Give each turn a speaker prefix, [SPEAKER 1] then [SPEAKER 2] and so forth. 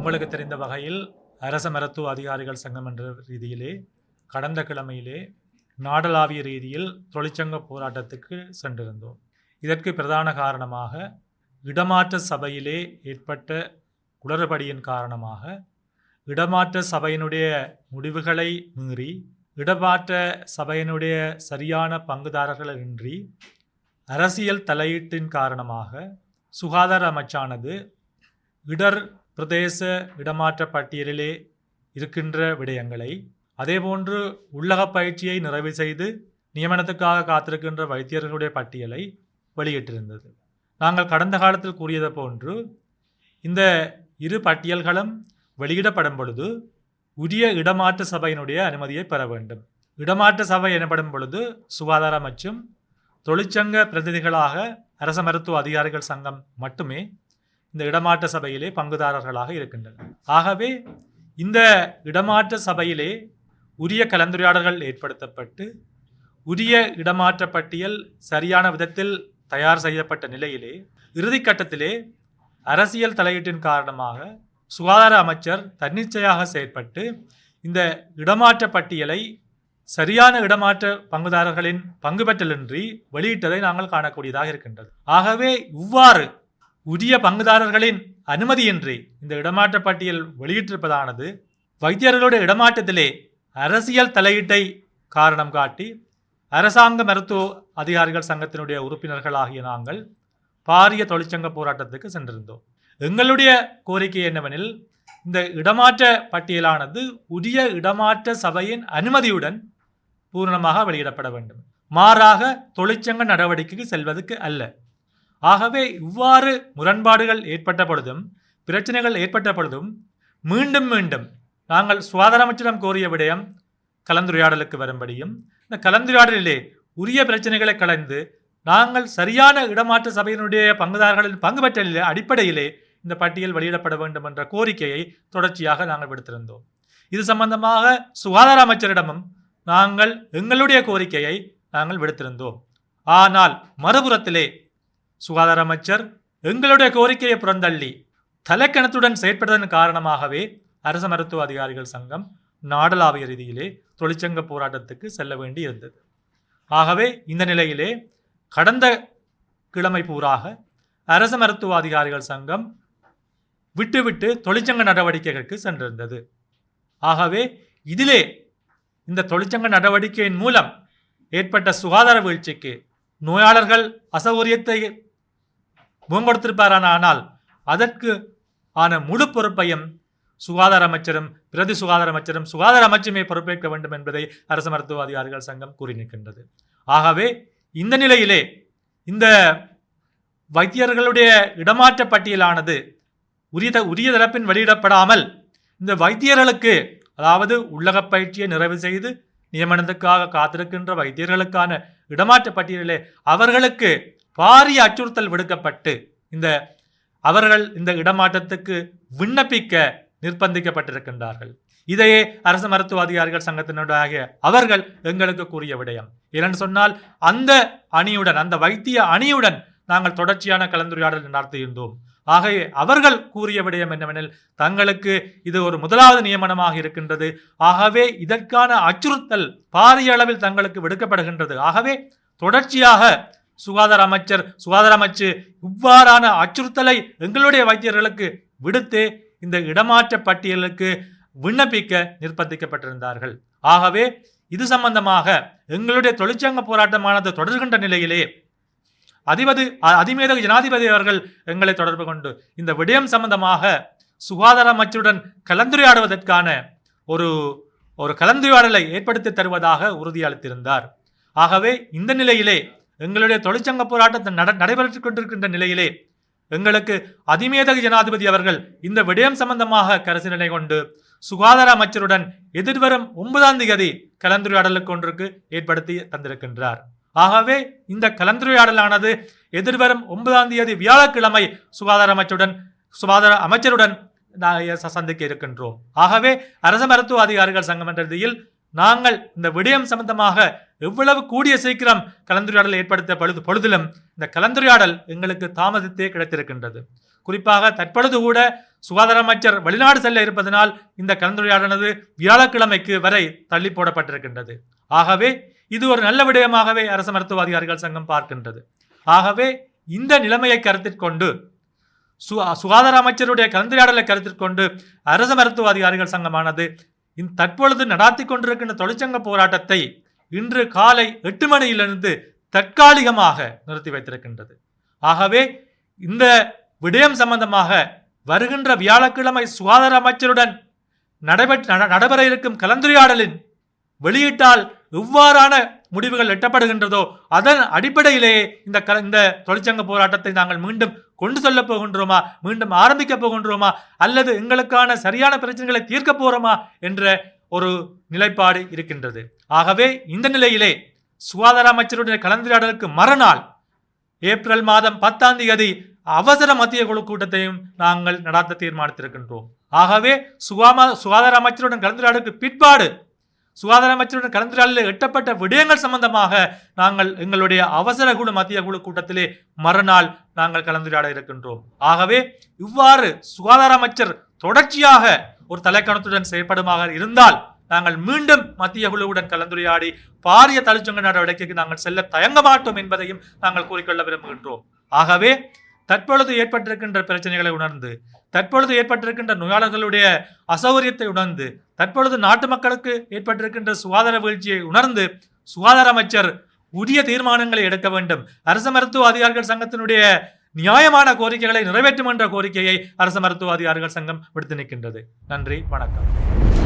[SPEAKER 1] உங்களுக்கு தெரிந்த வகையில் அரச மருத்துவ அதிகாரிகள் சங்கம் என்ற ரீதியிலே கடந்த கிழமையிலே நாடளாவிய ரீதியில் தொழிற்சங்க போராட்டத்துக்கு சென்றிருந்தோம். இதற்கு பிரதான காரணமாக இடமாற்ற சபையிலே ஏற்பட்ட குளறுபடியின் காரணமாக இடமாற்ற சபையினுடைய முடிவுகளை மீறி இடமாற்ற சபையினுடைய சரியான பங்குதாரர்களின்றி அரசியல் தலையீட்டின் காரணமாக சுகாதார அமைச்சானது இடர் பிரதேச இடமாற்ற பட்டியலிலே இருக்கின்ற விடயங்களை, அதேபோன்று உள்ளக பயிற்சியை நிறைவு செய்து நியமனத்துக்காக காத்திருக்கின்ற வைத்தியர்களுடைய பட்டியலை வெளியிட்டிருந்தது. நாங்கள் கடந்த காலத்தில் கூறியது போன்று இந்த இரு பட்டியல்களும் வெளியிடப்படும் பொழுது உரிய இடமாற்ற சபையினுடைய அனுமதியை பெற வேண்டும். இடமாற்ற சபை எனப்படும் பொழுது சுகாதார அமைச்சும் தொழிற்சங்க பிரதிநிதிகளாக அரச மருத்துவ அதிகாரிகள் சங்கம் மட்டுமே இந்த இடமாற்ற சபையிலே பங்குதாரர்களாக இருக்கின்றனர். ஆகவே இந்த இடமாற்ற சபையிலே உரிய கலந்துரையாடல்கள் ஏற்படுத்தப்பட்டு உரிய இடமாற்ற பட்டியல் சரியான விதத்தில் தயார் செய்யப்பட்ட நிலையிலே இறுதிக்கட்டத்திலே அரசியல் தலையீட்டின் காரணமாக சுகாதார அமைச்சர் தன்னிச்சையாக செயற்பட்டு இந்த இடமாற்ற பட்டியலை சரியான இடமாற்ற பங்குதாரர்களின் பங்கு பெற்றலின்றி வெளியிட்டதை நாங்கள் காணக்கூடியதாக இருக்கின்றது. ஆகவே இவ்வாறு உரிய பங்குதாரர்களின் அனுமதியின்றி இந்த இடமாற்ற பட்டியல் வெளியிட்டிருப்பதானது வைத்தியர்களுடைய இடமாற்றத்திலே அரசியல் தலையீட்டை காரணம் காட்டி அரசாங்க மருத்துவ அதிகாரிகள் சங்கத்தினுடைய உறுப்பினர்களாகிய நாங்கள் பாரிய தொழிற்சங்க போராட்டத்துக்கு சென்றிருந்தோம். எங்களுடைய கோரிக்கை என்னவெனில், இந்த இடமாற்ற பட்டியலானது உரிய இடமாற்ற சபையின் அனுமதியுடன் பூரணமாக வெளியிடப்பட வேண்டும். மாறாக தொழிற்சங்க நடவடிக்கைக்கு செல்வதற்கு அல்ல. ஆகவே இவ்வாறு முரண்பாடுகள் ஏற்பட்ட பொழுதும் பிரச்சனைகள் ஏற்பட்ட பொழுதும் மீண்டும் மீண்டும் நாங்கள் சுகாதார அமைச்சரிடம் கோரிய விடயம் கலந்துரையாடலுக்கு வரும்படியும், இந்த கலந்துரையாடலிலே உரிய பிரச்சனைகளை கலந்து நாங்கள் சரியான இடமாற்ற சபையினுடைய பங்குதாரர்களின் பங்கு பெற்றலிலே அடிப்படையிலே இந்த பட்டியல் வெளியிடப்பட வேண்டும் என்ற கோரிக்கையை தொடர்ச்சியாக நாங்கள் விடுத்திருந்தோம். இது சம்பந்தமாக சுகாதார அமைச்சரிடமும் நாங்கள் எங்களுடைய கோரிக்கையை நாங்கள் விடுத்திருந்தோம். ஆனால் மறுபுறத்திலே சுகாதார அமைச்சர் எங்களுடைய கோரிக்கையை புறந்தள்ளி தலைக்கணத்துடன் செயற்பட்டதன் காரணமாகவே அரச மருத்துவ அதிகாரிகள் சங்கம் நாடளாவிய ரீதியிலே தொழிற்சங்க போராட்டத்துக்கு செல்ல வேண்டி இருந்தது. ஆகவே இந்த நிலையிலே கடந்த கிழமை பூராக அரச மருத்துவ அதிகாரிகள் சங்கம் விட்டுவிட்டு தொழிற்சங்க நடவடிக்கைகளுக்கு சென்றிருந்தது. ஆகவே இதிலே இந்த தொழிற்சங்க நடவடிக்கையின் மூலம் ஏற்பட்ட சுகாதார வீழ்ச்சிக்கு நோயாளர்கள் அசௌகரியத்தை முகங்கொடுத்திருப்பாரானால் அதற்கு ஆன முழு பொறுப்பையும் சுகாதார அமைச்சரும் பிரதி சுகாதார அமைச்சரும் சுகாதார அமைச்சுமே பொறுப்பேற்க வேண்டும் என்பதை அரசு மருத்துவ அதிகாரிகள் சங்கம் கூறி நிற்கின்றது. ஆகவே இந்த நிலையிலே இந்த வைத்தியர்களுடைய இடமாற்ற பட்டியலானது உரிய தரப்பின் வெளியிடப்படாமல் இந்த வைத்தியர்களுக்கு, அதாவது உள்ளக பயிற்சியை நிறைவு செய்து நியமனத்துக்காக காத்திருக்கின்ற வைத்தியர்களுக்கான இடமாற்ற பட்டியலிலே அவர்களுக்கு பாரிய அச்சுறுத்தல் விடுக்கப்பட்டு அவர்கள் இந்த இடமாற்றத்துக்கு விண்ணப்பிக்க நிர்பந்திக்கப்பட்டிருக்கின்றார்கள். இதையே அரசு மருத்துவ அதிகாரிகள் சங்கத்தினுடைய அவர்கள் எங்களுக்கு கூறிய விடயம். ஏனென்று சொன்னால் அந்த அணியுடன், அந்த வைத்திய அணியுடன் நாங்கள் தொடர்ச்சியான கலந்துரையாடல் நடத்தியிருந்தோம். ஆகவே அவர்கள் கூறிய விடயம் என்னவெனில், தங்களுக்கு இது ஒரு முதலாவது நியமனமாக இருக்கின்றது. ஆகவே இதற்கான அச்சுறுத்தல் பாரிய அளவில் தங்களுக்கு விடுக்கப்படுகின்றது. ஆகவே தொடர்ச்சியாக சுகாதார அமைச்சு இவ்வாறான அச்சுறுத்தலை எங்களுடைய வைத்தியர்களுக்கு விடுத்து இந்த இடமாற்ற பட்டியலுக்கு விண்ணப்பிக்க நிர்பந்திக்கப்பட்டிருந்தார்கள். ஆகவே இது சம்பந்தமாக எங்களுடைய தொழிற்சங்க போராட்டமானது தொடர்கின்ற நிலையிலே அதிமேதக ஜனாதிபதி அவர்கள் எங்களை தொடர்பு கொண்டு இந்த விடயம் சம்பந்தமாக சுகாதார அமைச்சருடன் கலந்துரையாடுவதற்கான ஒரு கலந்துரையாடலை ஏற்படுத்தி தருவதாக உறுதியளித்திருந்தார். ஆகவே இந்த நிலையிலே எங்களுடைய தொழிற்சங்க போராட்டத்தை நடைபெற்றுக் கொண்டிருக்கின்ற நிலையிலே எங்களுக்கு அதிமேதக ஜனாதிபதி அவர்கள் இந்த விடயம் சம்பந்தமாக கரிசனை கொண்டு சுகாதார அமைச்சருடன் எதிர்வரும் 9ஆம் தேதி கலந்துரையாடலுக்கு ஒன்றுக்கு ஏற்படுத்தி தந்திருக்கின்றார். ஆகவே இந்த கலந்துரையாடலானது எதிர்வரும் 9ஆம் தேதி வியாழக்கிழமை சுகாதார அமைச்சருடன் சந்திக்க இருக்கின்றோம். ஆகவே அரச மருத்துவ அதிகாரிகள் சங்கம் என்ற ரீதியில் நாங்கள் இந்த விடயம் சம்பந்தமாக எவ்வளவு கூடிய சீக்கிரம் கலந்துரையாடல் ஏற்படுத்த பொழுதிலும் இந்த கலந்துரையாடல் எங்களுக்கு தாமதித்தே கிடைத்திருக்கின்றது. குறிப்பாக தற்பொழுது கூட சுகாதார அமைச்சர் வெளிநாடு செல்ல இருப்பதனால் இந்த கலந்துரையாடலானது வியாழக்கிழமைக்கு வரை தள்ளி போடப்பட்டிருக்கின்றது. ஆகவே இது ஒரு நல்ல விடயமாகவே அரசு மருத்துவ அதிகாரிகள் சங்கம் பார்க்கின்றது. ஆகவே இந்த நிலைமையை கருத்தில் கொண்டு சுகாதார அமைச்சருடைய கலந்துரையாடலை கருத்தில் கொண்டு அரசு மருத்துவ அதிகாரிகள் சங்கமானது தற்பொழுது நடாத்தி கொண்டிருக்கின்ற தொழிற்சங்க போராட்டத்தை இன்று காலை 8 மணியிலிருந்து தற்காலிகமாக நிறுத்தி வைத்திருக்கின்றது. ஆகவே இந்த விடயம் சம்பந்தமாக வருகின்ற வியாழக்கிழமை சுகாதார அமைச்சருடன் நடைபெற இருக்கும் கலந்துரையாடலின் வெளியிட்டால் எவ்வாறான முடிவுகள் எட்டப்படுகின்றதோ அதன் அடிப்படையிலேயே இந்த தொழிற்சங்க போராட்டத்தை நாங்கள் மீண்டும் கொண்டு செல்ல போகின்றோமா, மீண்டும் ஆரம்பிக்க போகின்றோமா, அல்லது எங்களுக்கான சரியான பிரச்சனைகளை தீர்க்க போறோமா என்ற ஒரு நிலைப்பாடு இருக்கின்றது. ஆகவே இந்த நிலையிலே சுகாதார அமைச்சருடைய கலந்துரையாடலுக்கு மறுநாள் ஏப்ரல் மாதம் 10ஆம் தேதி அவசர மத்திய குழு கூட்டத்தையும் நாங்கள் நடாத்த தீர்மானித்திருக்கின்றோம். ஆகவே சுகாதார அமைச்சருடன் கலந்துரையாடலுக்கு பிற்பாடு சுகாதார அமைச்சருடன் கலந்துரையாடலில் எட்டப்பட்ட விடயங்கள் சம்பந்தமாக நாங்கள் எங்களுடைய அவசர குழு மத்திய குழு கூட்டத்திலே மறுநாள் நாங்கள் கலந்துரையாட இருக்கின்றோம். ஆகவே இவ்வாறு சுகாதார அமைச்சர் தொடர்ச்சியாக ஒரு தலைக்கணத்துடன் செயற்படுமாக இருந்தால் நாங்கள் மீண்டும் மத்திய குழுவுடன் கலந்துரையாடி பாரிய தொழிற்சங்க நடவடிக்கைக்கு நாங்கள் செல்ல தயங்க மாட்டோம் என்பதையும் நாங்கள் கூறிக்கொள்ள விரும்புகின்றோம். ஆகவே தற்பொழுது ஏற்பட்டிருக்கின்ற பிரச்சனைகளை உணர்ந்து, தற்பொழுது ஏற்பட்டிருக்கின்ற நோயாளர்களுடைய அசௌகரியத்தை உணர்ந்து, தற்பொழுது நாட்டு மக்களுக்கு ஏற்பட்டிருக்கின்ற சுகாதார வீழ்ச்சியை உணர்ந்து சுகாதார அமைச்சர் உரிய தீர்மானங்களை எடுக்க வேண்டும். அரசு மருத்துவ அதிகாரிகள் சங்கத்தினுடைய நியாயமான கோரிக்கைகளை நிறைவேற்றும் என்ற கோரிக்கையை அரசு மருத்துவ அதிகாரிகள் சங்கம் விடுத்து நிற்கின்றது. நன்றி, வணக்கம்.